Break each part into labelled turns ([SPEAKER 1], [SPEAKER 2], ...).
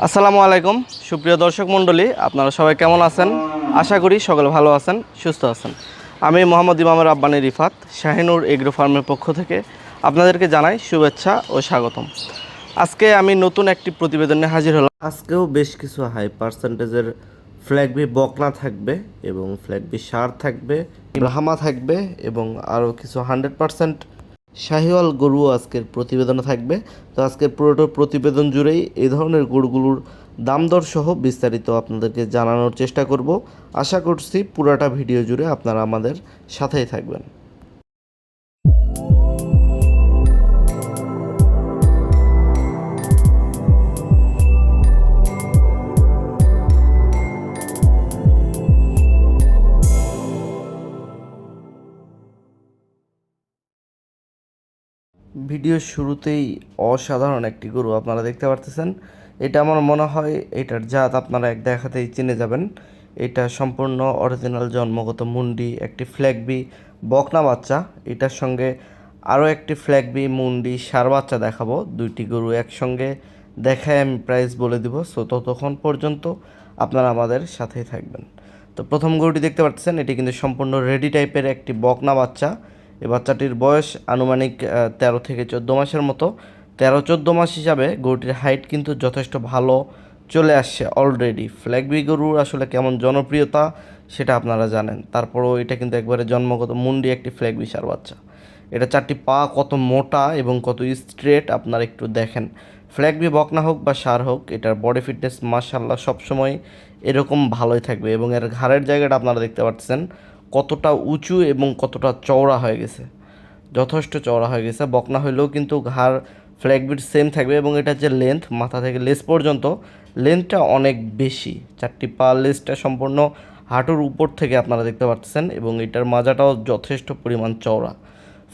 [SPEAKER 1] আসসালামু আলাইকুম সুপ্রিয় দর্শক মণ্ডলী, আপনারা সবাই কেমন আছেন? আশা করি সকলে ভালো আছেন, সুস্থ আছেন। আমি মোহাম্মদ ইমামের আব্বানী রিফাত শাহিনুর এগ্রো ফার্মের পক্ষ থেকে আপনাদেরকে জানাই শুভেচ্ছা ও স্বাগতম। আজকে আমি নতুন একটি প্রতিবেদন নিয়ে হাজির হলাম। আজকেও বেশ কিছু হাই পার্সেন্টেজের ফ্ল্যাগবি বকনা থাকবে এবং ফ্ল্যাগবি সার থাকবে, ব্রাহ্মা থাকবে এবং আরও কিছু 100% শাহিওয়াল গরুও আজকের প্রতিবেদনে থাকবে। তো আজকের পুরোটা প্রতিবেদন জুড়েই এই ধরনের গরুগুলোর দাম দর সহ বিস্তারিত আপনাদেরকে জানানোর চেষ্টা করব। আশা করছি পুরাটা ভিডিও জুড়ে আপনারা আমাদের সাথেই থাকবেন। ভিডিওর শুরুতেই অসাধারণ একটি গরু আপনারা দেখতে পারতেছেন। এটা আমার মনে হয় এটার জাত আপনারা এক দেখাতেই চিনে যাবেন। এটা সম্পূর্ণ অরিজিনাল জন্মগত মুন্ডি একটি ফ্ল্যাগবি বকনা বাচ্চা। এটার সঙ্গে আরও একটি ফ্ল্যাগবি মুন্ডি সার বাচ্চা দেখাবো। দুইটি গরু একসঙ্গে দেখায় আমি প্রাইস বলে দিব। সো ততক্ষণ পর্যন্ত আপনারা আমাদের সাথেই থাকবেন। তো প্রথম গরুটি দেখতে পাচ্ছেন, এটি কিন্তু সম্পূর্ণ রেডি টাইপের একটি বকনা বাচ্চা। এই বাচ্চাটির বয়স আনুমানিক 13 থেকে 14 মাসের মতো। 13-14 মাস হিসাবে গরুটির হাইট কিন্তু যথেষ্ট ভালো চলে আসছে অলরেডি। ফ্ল্যাগবি গরুর আসলে কেমন জনপ্রিয়তা সেটা আপনারা জানেন। তারপরও এটা কিন্তু একবারে জন্মগত মুন্ডি একটি ফ্ল্যাগবি সার বাচ্চা। এটা চারটি পা কত মোটা এবং কত স্ট্রেট আপনারা একটু দেখেন। ফ্ল্যাগবি বকনা হোক বা সার হোক, এটার বডি ফিটনেস মাশাআল্লাহ সবসময় এরকম ভালোই থাকবে। এবং এর ঘাড়ের জায়গাটা আপনারা দেখতে পাচ্ছেন কতটা উঁচু এবং কতটা চওড়া হয়ে গেছে, যথেষ্ট চওড়া হয়ে গেছে। বকনা হইলেও কিন্তু ঘাড় ফ্ল্যাগবিট সেম থাকবে এবং এটার যে লেন্থ মাথা থেকে লেস পর্যন্ত লেন্থটা অনেক বেশি। চারটি পা লেসটা সম্পূর্ণ হাঁটুর উপর থেকে আপনারা দেখতে পাচ্ছেন এবং এটার মাজাটাও যথেষ্ট পরিমাণ চওড়া।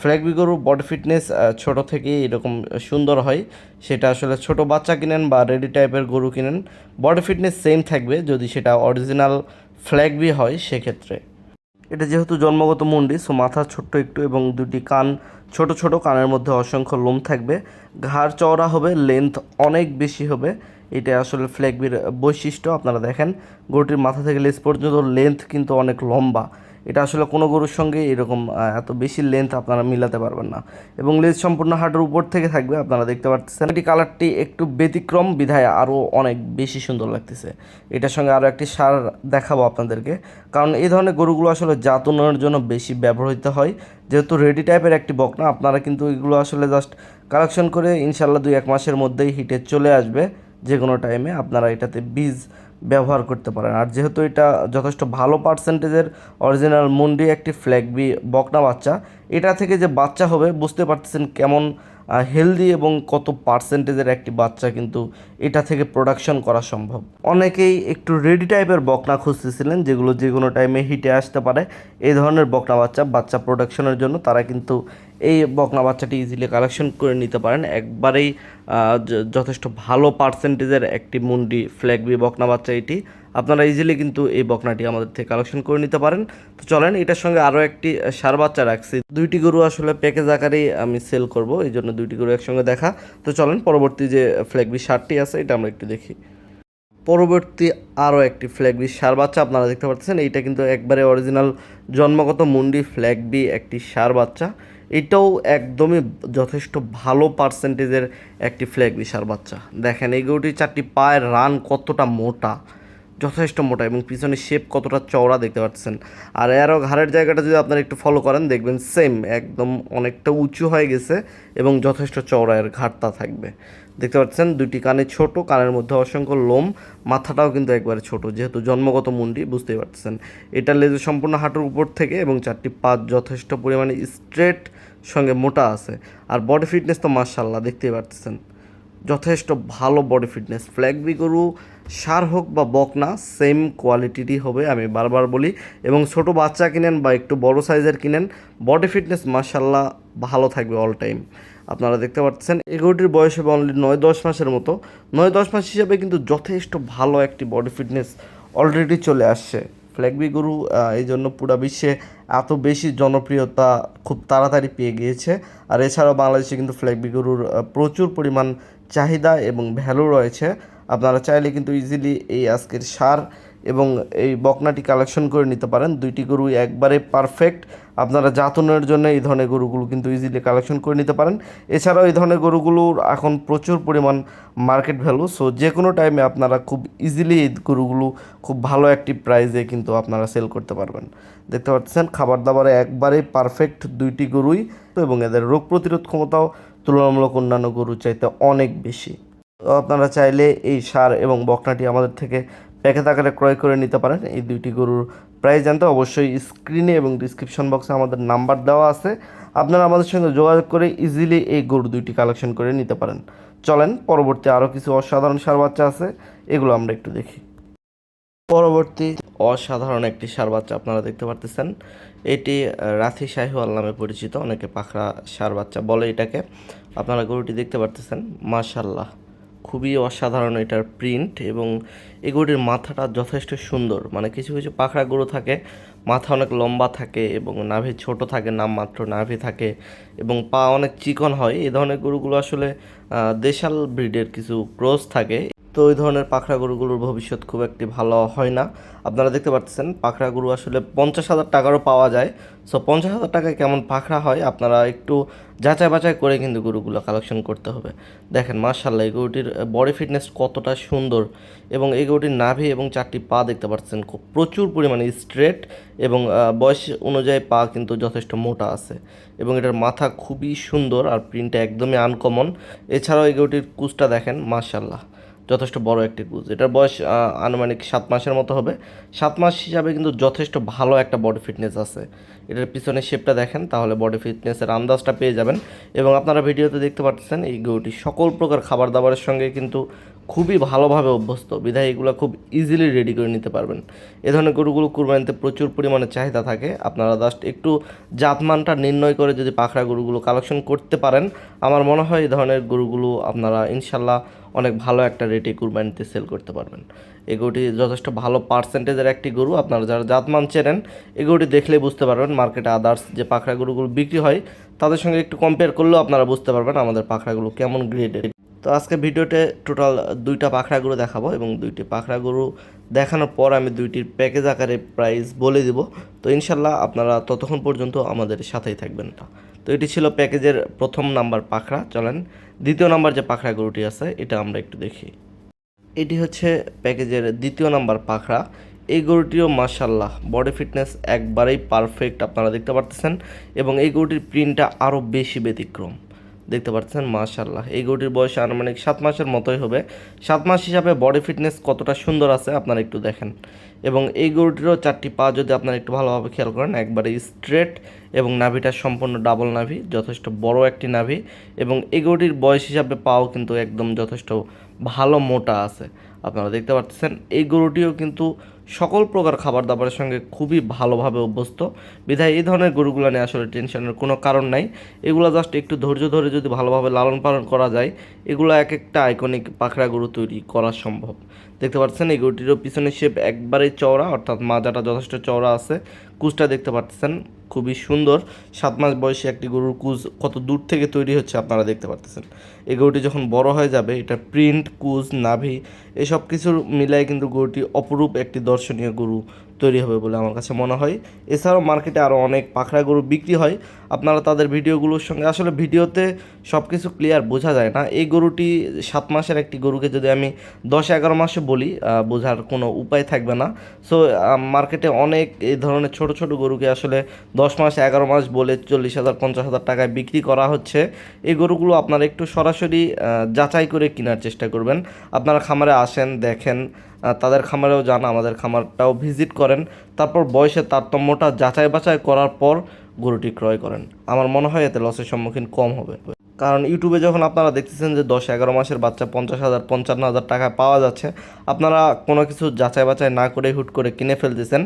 [SPEAKER 1] ফ্ল্যাগবি গরু বডি ফিটনেস ছোটো থেকেই এরকম সুন্দর হয়। সেটা আসলে ছোট বাচ্চা কিনেন বা রেডি টাইপের গরু কিনেন, বডি ফিটনেস সেম থাকবে যদি সেটা অরিজিনাল ফ্ল্যাগবি হয় সেক্ষেত্রে। এটা যেহেতু জন্মগত মুন্ডি, সো মাথা ছোট্ট একটু এবং দুটি কান ছোট ছোট, কানের মধ্যে অসংখ্য লোম থাকবে। ঘাড় চওড়া হবে, লেন্থ অনেক বেশি হবে। এটা আসলে ফ্ল্যাগবির বৈশিষ্ট্য। আপনারা দেখেন গরুটির মাথা থেকে লেজ পর্যন্ত লেন্থ কিন্তু অনেক লম্বা। এটা আসলে কোনো গরুর সঙ্গে এরকম এত বেশি লেন্থ আপনারা মিলাতে পারবেন না। এবং লেজ সম্পূর্ণ হাঁটুর উপর থেকে থাকবে। আপনারা দেখতে পাচ্ছেন এটি কালারটি একটু ব্যতিক্রম বিধায় আরও অনেক বেশি সুন্দর লাগতেছে। এটার সঙ্গে আরও একটি সার দেখাবো আপনাদেরকে, কারণ এই ধরনের গরুগুলো আসলে জাত উন্নয়নের জন্য বেশি ব্যবহৃত হয়। যেহেতু রেডি টাইপের একটি বকনা, আপনারা কিন্তু এগুলো আসলে জাস্ট কালেকশন করে ইনশাল্লাহ 2-1 মাসের মধ্যেই হিটে চলে আসবে। যে কোনো টাইমে আপনারা এটাতে বীজ ব্যবহার করতে পারেন। আর যেহেতু এটা যথেষ্ট ভালো পার্সেন্টেজের অরিজিনাল মুন্ডি একটি ফ্ল্যাগবি বকনা বাচ্চা, এটা থেকে যে বাচ্চা হবে বুঝতে পারতেছেন কেমন হেলদি এবং কত পার্সেন্টেজের একটি বাচ্চা কিন্তু এটা থেকে প্রোডাকশন করা সম্ভব। অনেকেই একটু রেডি টাইপের বকনা খুঁজতেছিলেন যেগুলো যে কোনো টাইমে হিটে আসতে পারে। এই ধরনের বকনা বাচ্চা প্রোডাকশনের জন্য তারা কিন্তু এই বকনা বাচ্চাটি ইজিলি কালেকশন করে নিতে পারেন। একবারেই যথেষ্ট ভালো পার্সেন্টেজের একটি মুন্ডি ফ্ল্যাগবি বকনা বাচ্চা এটি। আপনারা ইজিলি কিন্তু এই বকনাটি আমাদের থেকে কালেকশন করে নিতে পারেন। তো চলেন, এটার সঙ্গে আরও একটি সার বাচ্চা রাখছি। দুইটি গরু আসলে প্যাকেজ আকারেই আমি সেল করব, এই জন্য দুইটি গরু একসঙ্গে দেখা। তো চলেন পরবর্তী যে ফ্ল্যাগবি সারটি আছে এটা আমরা একটু দেখি। পরবর্তী আরও একটি ফ্ল্যাগবি সার বাচ্চা আপনারা দেখতে পাচ্ছেন। এইটা কিন্তু একবারে অরিজিনাল জন্মগত মুন্ডি ফ্ল্যাগবি একটি সার বাচ্চা। এটাও একদমই যথেষ্ট ভালো পার্সেন্টেজের একটি ফ্ল্যাগবি সার বাচ্চা। দেখেন এই গরুটির চারটি পায়ের রান কতটা মোটা, যথেষ্ট মোটা, এবং পিছনের শেপ কতটা চওড়া দেখতে পাচ্ছেন। আর এরও ঘাড়ের জায়গাটা যদি আপনারা একটু ফলো করেন দেখবেন সেম একদম অনেকটা উঁচু হয়ে গেছে এবং যথেষ্ট চওড়া এর ঘাড়টা থাকবে। দেখতে পাচ্ছেন দুইটি কানে ছোট, কানের মধ্যে অসংখ্য লোম, মাথাটাও কিন্তু একবারে ছোট, যেহেতু জন্মগত মুন্ডি বুঝতেই পারছেন। এটা লেজ সম্পূর্ণ হাঁটুর উপর থেকে এবং চারটি পা যথেষ্ট পরিমাণে স্ট্রেট সঙ্গে মোটা আছে। আর বডি ফিটনেস তো মাশাআল্লাহ দেখতেই পাচ্ছেন, যথেষ্ট ভালো বডি ফিটনেস। ফ্ল্যাগবি গরু সার হোক বা বকনা সেম কোয়ালিটিরই হবে, আমি বারবার বলি। এবং ছোট বাচ্চা কিনেন বা একটু বড় সাইজের কিনেন, বডি ফিটনেস মাশাআল্লাহ ভালো থাকবে অল টাইম। আপনারা দেখতে পাচ্ছেন এই গরুটির বয়স হবে অনলি 9-10 মাসের মতো। 9-10 মাস হিসাবে কিন্তু যথেষ্ট ভালো একটি বডি ফিটনেস অলরেডি চলে আসছে। ফ্ল্যাগবি গরু এই জন্য পুরো বিশ্বে এত বেশি জনপ্রিয়তা খুব তাড়াতাড়ি পেয়ে গিয়েছে। আর এছাড়াও বাংলাদেশে কিন্তু ফ্ল্যাগবি গরুর প্রচুর পরিমাণ চাহিদা এবং ভ্যালু রয়েছে। আপনারা চাইলে কিন্তু ইজিলি এই আজকের ষাঁড় এবং এই বকনাটি কালেকশন করে নিতে পারেন। দুইটি গরু একবারে পারফেক্ট। আপনারা জাতনের জন্য এই ধরনের গরুগুলো কিন্তু ইজিলি কালেকশন করে নিতে পারেন। এছাড়াও এই ধরনের গরুগুলোর এখন প্রচুর পরিমাণ মার্কেট ভ্যালু, সো যে কোনো টাইমে আপনারা খুব ইজিলি এই গরুগুলো খুব ভালো একটি প্রাইসে কিন্তু আপনারা সেল করতে পারবেন। দেখতে পাচ্ছেন খাবার দাবারে একবারে পারফেক্ট দুইটি গরুই, এবং এদের রোগ প্রতিরোধ ক্ষমতাও তুলনামূলক অন্যান্য গরুর চাইতে অনেক বেশি। তো আপনারা চাইলে এই ষাঁড় এবং বকনাটি আমাদের থেকে প্যাকেট আকারে ক্রয় করে নিতে পারেন। এই দুইটি গরুর প্রাইস জানতে অবশ্যই স্ক্রিনে এবং ডিসক্রিপশন বক্সে আমাদের নাম্বার দেওয়া আছে। আপনারা আমাদের সঙ্গে যোগাযোগ করে ইজিলি এই গরু দুইটি কালেকশন করে নিতে পারেন। চলেন পরবর্তী আরও কিছু অসাধারণ ষাঁড় বাচ্চা আছে, এগুলো আমরা একটু দেখি। পরবর্তী অসাধারণ একটি ষাঁড় বাচ্চা আপনারা দেখতে পারতেছেন। এটি রাথি শাহিওয়াল নামে পরিচিত, অনেকে পাখরা ষাঁড় বাচ্চা বলে এটাকে। আপনারা গরুটি দেখতে পারতেছেন, মাশাল্লাহ খুবই অসাধারণ এটার প্রিন্ট, এবং এই গরুটির মাথাটা যথেষ্ট সুন্দর। মানে কিছু কিছু পাখরা গরু থাকে মাথা অনেক লম্বা থাকে এবং নাভি ছোট থাকে, নামমাত্র নাভি থাকে এবং পা অনেক চিকন হয়। এই ধরনের গরুগুলো আসলে দেশাল ব্রিডের কিছু ক্রস থাকে, তো ওই ধরনের পাখরা গরুগুলোর ভবিষ্যৎ খুব একটি ভালো হয় না। আপনারা দেখতে পাচ্ছেন পাখরা গরু আসলে 50,000 টাকারও পাওয়া যায়। সো 50,000 টাকায় কেমন পাখরা হয় আপনারা একটু যাচাই বাছাই করে কিন্তু গরুগুলো কালেকশন করতে হবে। দেখেন মাশাআল্লাহ এই গরুটির বডি ফিটনেস কতটা সুন্দর, এবং এই গরুটির নাভি এবং চারটি পা দেখতে পাচ্ছেন খুব প্রচুর পরিমাণে স্ট্রেট, এবং বয়স অনুযায়ী পা কিন্তু যথেষ্ট মোটা আছে, এবং এটার মাথা খুবই সুন্দর আর প্রিন্টটা একদমই আনকমন। এছাড়াও এই গরুটির কুচটা দেখেন মাশাআল্লাহ যথেষ্ট বড় একটি কুচ। এটার বয়স আনুমানিক 7 মাসের মতো হবে। 7 মাস হিসাবে কিন্তু যথেষ্ট ভালো একটা বডি ফিটনেস আছে। এটার পিছনে শেপটা দেখেন তাহলে বডি ফিটনেসের আন্দাজটা পেয়ে যাবেন। এবং আপনারা ভিডিওতে দেখতে পাচ্ছেন এই গরুটি সকল প্রকার খাবার দাবারের সঙ্গে কিন্তু খুবই ভালোভাবে অভ্যস্ত, বিধায় এগুলো খুব ইজিলি রেডি করে নিতে পারবেন। এ ধরনের গরুগুলো কুরবানিতে প্রচুর পরিমাণে চাহিদা থাকে। আপনারা জাস্ট একটু জাতমানটা নির্ণয় করে যদি পাখরা গরুগুলো কালেকশন করতে পারেন, আমার মনে হয় এই ধরনের গরুগুলো আপনারা ইনশাল্লাহ অনেক ভালো একটা রেটে কুরবানিতে সেল করতে পারবেন। এই গরুটি যথেষ্ট ভালো পার্সেন্টেজের একটি গরু। আপনারা যারা জাতমান চেনেন এই গরুটি দেখলেই বুঝতে পারবেন। মার্কেটে আদার্স যে পাখরা গরুগুলো বিক্রি হয় তাদের সঙ্গে একটু কম্পেয়ার করলেও আপনারা বুঝতে পারবেন আমাদের পাখরাগুলো কেমন গ্রেডের। তো আজকে ভিডিওতে টোটাল দুইটা পাখরা গরু দেখাবো, এবং দুইটি পাখরা গরু দেখানোর পর আমি দুইটির প্যাকেজ আকারে প্রাইস বলে দিব। তো ইনশাল্লাহ আপনারা ততক্ষণ পর্যন্ত আমাদের সাথেই থাকবেন। তো এটি ছিল প্যাকেজের প্রথম নাম্বার পাখরা। চলেন দ্বিতীয় নাম্বার যে পাখরা গরুটি আছে এটা আমরা একটু দেখি। এটি হচ্ছে প্যাকেজের দ্বিতীয় নাম্বার পাখরা। এই গরুটিও মাশাল্লাহ বডি ফিটনেস একবারেই পারফেক্ট আপনারা দেখতে পারতেছেন, এবং এই গরুটির প্রিন্টটা আরও বেশি ব্যতিক্রম দেখতে পাচ্ছেন। মাশাল্লাহ এই গরুটির বয়স আনুমানিক 7 মাসের মতোই হবে। 7 মাস হিসাবে বডি ফিটনেস কতটা সুন্দর আছে আপনারা একটু দেখেন, এবং এই গরুটিরও চারটি পা যদি আপনারা একটু ভালোভাবে খেয়াল করেন একবারে স্ট্রেট, এবং নাভিটা সম্পূর্ণ ডাবল নাভি, যথেষ্ট বড় একটি নাভি, এবং এই গরুটির বয়স হিসাবে পাও কিন্তু একদম যথেষ্ট ভালো মোটা আছে। আপনারা দেখতে পাচ্ছেন এই গরুটিও কিন্তু সকল প্রকার খাবার দাবারের সঙ্গে খুবই ভালোভাবে অভ্যস্ত, বিধায় এই ধরনের গরুগুলো নিয়ে আসলে টেনশনের কোনো কারণ নাই। এগুলো জাস্ট একটু ধৈর্য ধরে যদি ভালোভাবে লালন পালন করা যায়, এগুলো এক একটা আইকনিক পাখরা গরু তৈরি করা সম্ভব। দেখতে পাচ্ছেন এই গরুটিরও পিছনের শেপ একবারেই চওড়া, অর্থাৎ মাজাটা যথেষ্ট চওড়া আছে। কুচটা দেখতে পাচ্ছেন খুবই সুন্দর। 7 মাস বয়সী একটি গরুর কুচ কত দূর থেকে তৈরি হচ্ছে আপনারা দেখতে পাচ্ছেন। এই গরুটি যখন বড় হয়ে যাবে এটা প্রিন্ট, কুচ, নাভি এসব কিছুর মিলাই কিন্তু গরুটি অপরূপ একটি দর্শনীয় গরু তৈরি হবে বলে আমার কাছে মনে হয়। এছাড়াও মার্কেটে আরও অনেক পাখরা গরু বিক্রি হয়, আপনারা তাদের ভিডিওগুলোর সঙ্গে আসলে ভিডিওতে সব কিছু ক্লিয়ার বোঝা যায় না। এই গরুটি 7 মাসের একটি গরুকে যদি আমি 10-11 মাসে বলি বোঝার কোনো উপায় থাকবে না। সো মার্কেটে অনেক এই ধরনের ছোট ছোট গরুকে আসলে 10 মাস 11 মাস বলে 40,000 50,000 টাকায় বিক্রি করা হচ্ছে। এই গরুগুলো আপনারা একটু সরাসরি যাচাই করে কেনার চেষ্টা করবেন। আপনারা খামারে আসেন, দেখেন, তাদের খামারেও যান, আমাদের খামারটাও ভিজিট করেন, তারপর বয়সের তারতম্যটা যাচাই বাছাই করার পর গরুটি ক্রয় করেন। আমার মনে হয় এতে লসের সম্মুখীন কম হবে। কারণ ইউটিউবে যখন আপনারা দেখতেছেন যে 10-11 মাসের বাচ্চা 50,000 55,000 টাকায় পাওয়া যাচ্ছে, আপনারা কোনো কিছু যাচাই বাছাই না করে হুট করে কিনে ফেলতেছেন।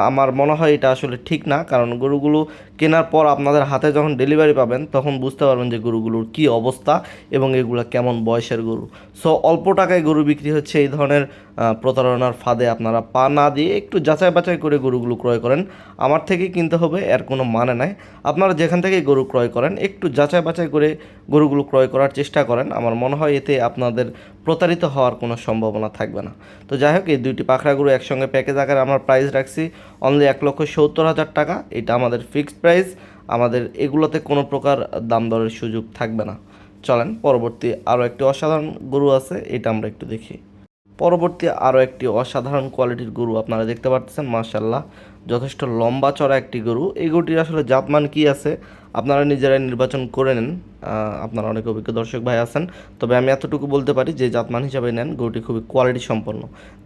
[SPEAKER 1] আমার মনে হয় এটা আসলে ঠিক না, কারণ গরুগুলো কেনার পর আপনাদের হাতে যখন ডেলিভারি পাবেন তখন বুঝতে পারবেন যে গরুগুলোর কী অবস্থা এবং এগুলো কেমন বয়সের গরু। সো অল্প টাকায় গরু বিক্রি হচ্ছে এই ধরনের প্রতারণার ফাঁদে আপনারা পা না দিয়ে একটু যাচাই বাছাই করে গরুগুলো ক্রয় করেন। আমার থেকে কিনতে হবে এর কোনো মানে নাই। আপনারা যেখান থেকে গরু ক্রয় করেন একটু যাচাই বাছাই করে গরুগুলো ক্রয় করার চেষ্টা করেন। আমার মনে হয় এতে আপনাদের প্রতারিত হওয়ার কোনো সম্ভাবনা থাকবে না। তো যাই হোক, এই দুইটি পাখরা গরু একসঙ্গে প্যাকেজ আকারে আমরা প্রাইস রাখছি অনলি 1,70,000 টাকা। এটা আমাদের ফিক্সড প্রাইস। আমাদের এগুলোতে কোনো প্রকার দাম দরের সুযোগ থাকবে না। চলেন পরবর্তী আরও একটি অসাধারণ গরু আছে, এটা আমরা একটু দেখি। পরবর্তী আরও একটি অসাধারণ কোয়ালিটির গরু আপনারা দেখতে পাচ্ছেন, মাশাল্লাহ যথেষ্ট লম্বা চড়া একটি গরু। এই গরুটির আসলে জাতমান কী আছে আপনারা নিজেরাই নির্বাচন করে নেন। আপনারা অনেক অভিজ্ঞ দর্শক ভাই আছেন, তবে আমি এতটুকু বলতে পারি যে জাতমান হিসাবে নেন গরুটি খুবই কোয়ালিটি সম্পন্ন।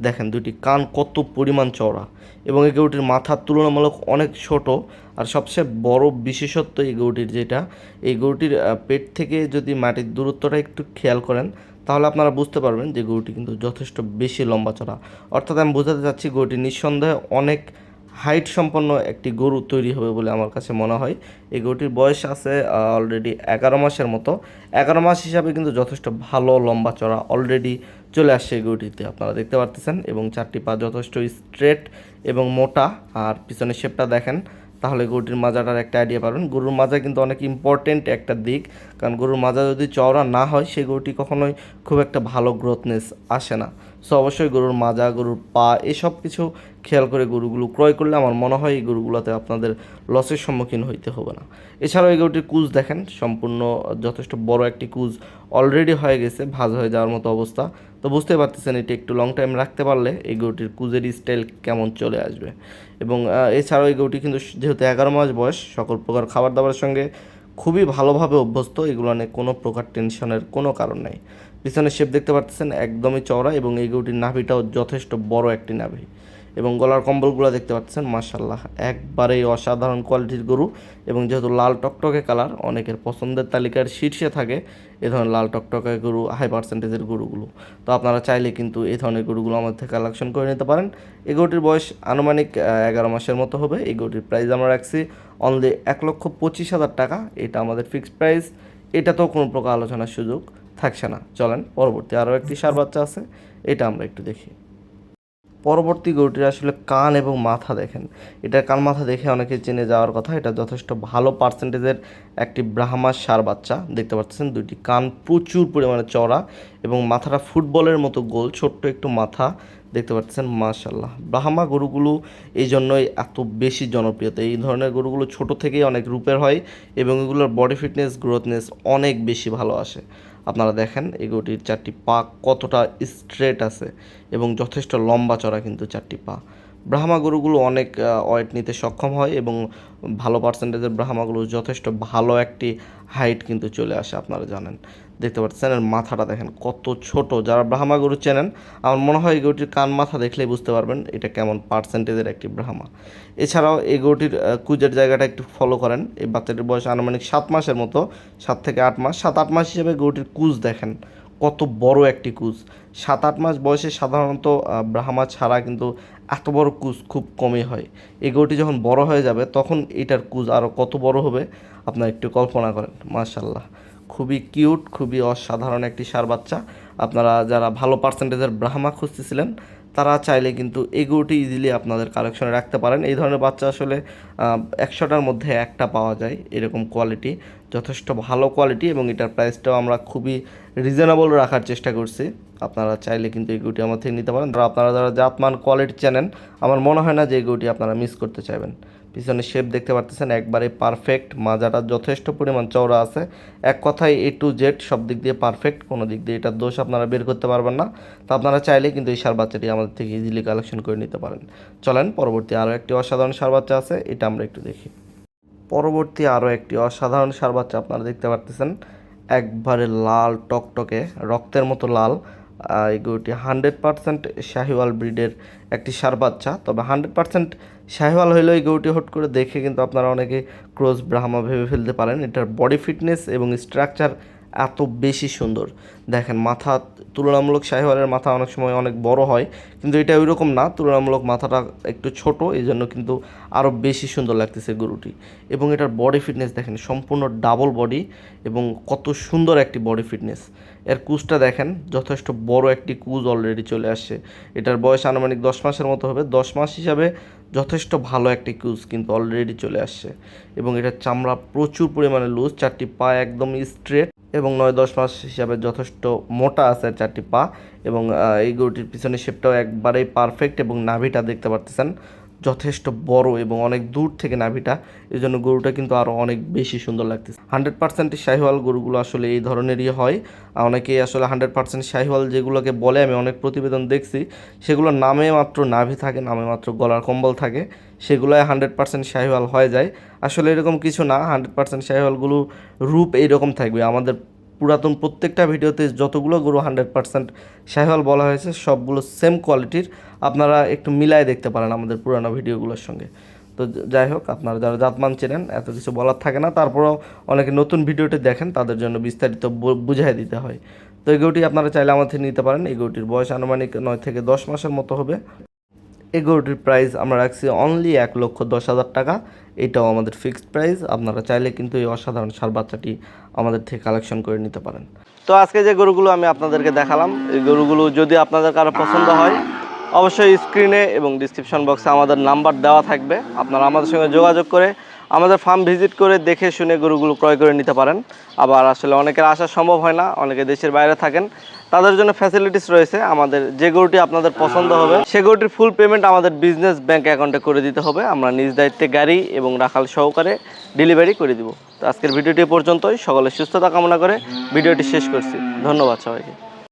[SPEAKER 1] দেখেন দুইটি কান কত পরিমাণ চওড়া, এবং এই গরুটির মাথার তুলনামূলক অনেক ছোট। আর সবচেয়ে বড় বিশেষত্ব এই গরুটির যেটা, এই গরুটির পেট থেকে যদি মাটির দূরত্বটা একটু খেয়াল করেন তাহলে আপনারা বুঝতে পারবেন যে গরুটি কিন্তু যথেষ্ট বেশি লম্বা চড়া। অর্থাৎ আমি বোঝাতে চাচ্ছি গরুটি নিঃসন্দেহে অনেক হাইট সম্পন্ন একটি গরু তৈরি হবে বলে আমার কাছে মনে হয়। এই গরুটির বয়স আছে অলরেডি 11 মাসের মতো। 11 মাস হিসাবে কিন্তু যথেষ্ট ভালো লম্বা চড়া অলরেডি চলে আসছে এই গরুটিতে, আপনারা দেখতে পারতেছেন। এবং চারটি পা যথেষ্ট স্ট্রেট এবং মোটা। আর পিছনের শেপটা দেখেন তাহলে গরুটির মাজাটার একটা আইডিয়া পাবেন। গরুর মাজা কিন্তু অনেক ইম্পর্টেন্ট একটা দিক, কারণ গরুর মাজা যদি চওড়া না হয় সেই গরুটি কখনোই খুব একটা ভালো গ্রোথনেস আসে না। সো অবশ্যই গরুর মাজা, গরুর পা এসব কিছু খেয়াল করে গরুগুলো ক্রয় করলে আমার মনে হয় এই গরুগুলোতে আপনাদের লসের সম্মুখীন হইতে হবে না। এছাড়াও এই গরুটির কুজ দেখেন, সম্পূর্ণ যথেষ্ট বড় একটি কুজ অলরেডি হয়ে গেছে, ভাজ হয়ে যাওয়ার মতো অবস্থা। তো বুঝতে পারতেছেন এটি একটু লং টাইম রাখতে পারলে এই গরুটির কুজের স্টাইল কেমন চলে আসবে। এবং এছাড়াও এই গরুটি কিন্তু যেহেতু 11 মাস বয়স, সকল প্রকার খাবার দাবারের সঙ্গে খুবই ভালোভাবে অভ্যস্ত। এগুলো নিয়ে কোনো প্রকার টেনশনের কোনো কারণ নেই। পিছনের শেপ দেখতে পাচ্ছেন একদমই চওড়া, এবং এই গরুটির নাভিটাও যথেষ্ট বড় একটি নাভি। এবং গলার কম্বলগুলো দেখতে পাচ্ছেন, মাশাল্লাহ একবারেই অসাধারণ কোয়ালিটির গরু। এবং যেহেতু লাল টকটকে কালার অনেকের পছন্দের তালিকার শীর্ষে থাকে এ ধরনের লাল টকটকে গরু, হাই পার্সেন্টেজের গরুগুলো। তো আপনারা চাইলে কিন্তু এই ধরনের গরুগুলো আমাদের থেকে কালেকশন করে নিতে পারেন। এই গরুটির বয়স আনুমানিক 11 মাসের মতো হবে। এই গরুটির প্রাইস আমরা রাখছি অনলি 1,25,000 টাকা। এটা আমাদের ফিক্সড প্রাইস। এটাতেও কোনো প্রকার আলোচনার সুযোগ থাকছে না। চলেন পরবর্তী আরও একটি ষাঁড় বাচ্চা আছে, এটা আমরা একটু দেখি। পরবর্তী গরুটির আসলে কান এবং মাথা দেখেন, এটার কান মাথা দেখে অনেকে জেনে যাওয়ার কথা। এটা যথেষ্ট ভালো পার্সেন্টেজের একটি ব্রাহ্মা ষাঁড় বাচ্চা। দেখতে পাচ্ছেন দুইটি কান প্রচুর পরিমাণে চওড়া, এবং মাথাটা ফুটবলের মতো গোল, ছোট্ট একটু মাথা দেখতে পাচ্ছেন। মাশাল্লাহ ব্রাহ্মা গরুগুলো এই জন্যই এত বেশি জনপ্রিয়তা। এই ধরনের গরুগুলো ছোট থেকেই অনেক রূপের হয়, এবং এগুলোর বডি ফিটনেস, গ্রোথনেস অনেক বেশি ভালো আসে। আপনারা দেখেন এই গরুটির চারটি পা কতটা স্ট্রেট আছে, এবং যথেষ্ট লম্বা চড়া কিন্তু চারটি পা। ব্রাহ্মা গরুগুলো অনেক ওয়েট নিতে সক্ষম হয়, এবং ভালো পার্সেন্টেজের ব্রাহ্মাগুলো যথেষ্ট ভালো একটি হাইট কিন্তু চলে আসে, আপনারা জানেন। দেখতে পাচ্ছেন এর মাথাটা দেখেন কত ছোট। যারা ব্রাহ্মা গরু চেনেন আমার মনে হয় এই গরুটির কান মাথা দেখলেই বুঝতে পারবেন এটা কেমন পার্সেন্টেজের একটি ব্রাহ্মা। এছাড়াও এই গরুটির কুজের জায়গাটা একটু ফলো করেন। এই বাচ্চাটির বয়স আনুমানিক 7 মাসের মতো, 7 থেকে 8 মাস। 7-8 মাস হিসেবে গরুটির কুজ দেখেন কত বড় একটি কুজ। 7-8 মাস বয়সে সাধারণত ব্রাহ্মা ছাড়া কিন্তু এত বড় কুজ খুব কমই হয়। এই গরুটি যখন বড় হয়ে যাবে তখন এটার কুজ আরও কত বড় হবে আপনারা একটু কল্পনা করেন। মাশাল্লাহ খুবই কিউট, খুবই অসাধারণ একটি ষাঁড় বাচ্চা। আপনারা যারা ভালো পার্সেন্টেজের ব্রাহ্মা খুঁজতেছিলেন তারা চাইলে কিন্তু এই গরুটি ইজিলি আপনাদের কালেকশনে রাখতে পারেন। এই ধরনের বাচ্চা আসলে 100টার মধ্যে একটা পাওয়া যায় এরকম কোয়ালিটি, যথেষ্ট ভালো কোয়ালিটি। এবং এটার প্রাইসটাও আমরা খুবই রিজনেবল রাখার চেষ্টা করছি। আপনারা চাইলে কিন্তু এই গরুটি আমার থেকে নিতে পারেন। আপনারা যারা জাতমান কোয়ালিটি চেনেন আমার মনে হয় না যে এই গরুটি আপনারা মিস করতে চাইবেন। পিছনে শেপ দেখতে পাচ্ছেন একবারে পারফেক্ট, মাজাটা যথেষ্ট পরিমাণ চওড়া আছে। এক কথায় A to Z সব দিক দিয়ে পারফেক্ট, কোনো দিক দিয়ে এটার দোষ আপনারা বের করতে পারবেন না। তো আপনারা চাইলে কিন্তু এই ষাঁড় বাচ্চাটি আমাদের থেকে ইজিলি কালেকশন করে নিতে পারেন। চলেন পরবর্তী আরও একটি অসাধারণ ষাঁড় বাচ্চা আছে, এটা আমরা একটু দেখি। পরবর্তী আরও একটি অসাধারণ ষাঁড় বাচ্চা আপনারা দেখতে পারতেছেন, একবারে লাল টকটকে রক্তের মতো লাল। এই গরুটি 100% শাহিওয়াল ব্রিডের একটি ষাঁড় বাচ্চা। তবে 100% শাহিওয়াল হইলেও এই গরুটি হট করে দেখে কিন্তু আপনারা অনেকে ক্রস ব্রাহ্মা ভেবে ফেলতে পারেন। এটার বডি ফিটনেস এবং স্ট্রাকচার এত বেশি সুন্দর। দেখেন মাথা তুলনামূলক শাহিওয়ালের মাথা অনেক সময় অনেক বড় হয়, কিন্তু এটা ওইরকম না, তুলনামূলক মাথাটা একটু ছোট, এই জন্য কিন্তু আরও বেশি সুন্দর লাগতেছে গরুটি। এবং এটার বডি ফিটনেস দেখেন, সম্পূর্ণ ডাবল বডি এবং কত সুন্দর একটি বডি ফিটনেস। এর কুজটা দেখেন, যথেষ্ট বড় একটি কুজ অলরেডি চলে আসছে। এটার বয়স আনুমানিক 10 মাসের মতো হবে। 10 মাস হিসাবে যথেষ্ট ভালো একটি কুজ কিন্তু অলরেডি চলে আসছে। এবং এটার চামড়া প্রচুর পরিমাণে লুজ, 4টি পা একদম স্ট্রেট এবং 9-10 মাস হিসাবে যথেষ্ট মোটা আছে 4টি পা। এবং এই গরুটির পিছনের শেপটাও একবারেই পারফেক্ট এবং নাভিটা দেখতে পারতেছেন যথেষ্ট বড় এবং অনেক দূর থেকে নাভিটা, এই জন্য গরুটা কিন্তু আরও অনেক বেশি সুন্দর লাগতেছে। 100% শাহিওয়াল গরুগুলো আসলে এই ধরনেরই হয়। অনেকেই আসলে 100% শাহিওয়াল যেগুলোকে বলে, আমি অনেক প্রতিবেদন দেখছি, সেগুলোর নামে মাত্র নাভি থাকে, নামে মাত্র গলার কম্বল থাকে, সেগুলোই 100% শাহিওয়াল হয়ে যায়। আসলে এরকম কিছু না, 100% শাহিওয়ালগুলো রূপ এইরকম থাকবে। আমাদের পুরাতন প্রত্যেকটা ভিডিওতে যতগুলো গরু 100% শাহিওয়াল বলা হয়েছে সবগুলো সেম কোয়ালিটির, আপনারা একটু মিলায় দেখতে পারেন আমাদের পুরানো ভিডিওগুলোর সঙ্গে। তো যাই হোক, আপনারা যারা জাতমান চেনেন এত কিছু বলার থাকে না, তারপরেও অনেকে নতুন ভিডিওটি দেখেন, তাদের জন্য বিস্তারিত বুঝাই দিতে হয়। তো এই গরুটি আপনারা চাইলে আমার থেকে নিতে পারেন। এই গরুটির বয়স আনুমানিক 9 থেকে 10 মাসের মতো হবে। এই গরুটির প্রাইস আমরা রাখছি অনলি 1,10,000 টাকা। এটাও আমাদের ফিক্সড প্রাইস। আপনারা চাইলে কিন্তু এই অসাধারণ ষাঁড় বাচ্চাটি আমাদের থেকে কালেকশন করে নিতে পারেন। তো আজকে যে গরুগুলো আমি আপনাদেরকে দেখালাম, এই গরুগুলো যদি আপনাদের কারো পছন্দ হয়, অবশ্যই স্ক্রিনে এবং ডিসক্রিপশন বক্সে আমাদের নাম্বার দেওয়া থাকবে। আপনারা আমাদের সঙ্গে যোগাযোগ করে আমাদের ফার্ম ভিজিট করে দেখে শুনে গরুগুলো ক্রয় করে নিতে পারেন। আবার আসলে অনেকের আসা সম্ভব হয় না, অনেকে দেশের বাইরে থাকেন, তাদের জন্য ফ্যাসিলিটিস রয়েছে। আমাদের যে গরুটি আপনাদের পছন্দ হবে সে গরুটির ফুল পেমেন্ট আমাদের বিজনেস ব্যাংক অ্যাকাউন্টে করে দিতে হবে। আমরা নিজ দায়িত্বে গাড়ি এবং রাখাল সহকারে ডেলিভারি করে দিব। তো আজকের ভিডিওটি পর্যন্তই। সকলের সুস্থতা কামনা করে ভিডিওটি শেষ করছি। ধন্যবাদ সবাইকে।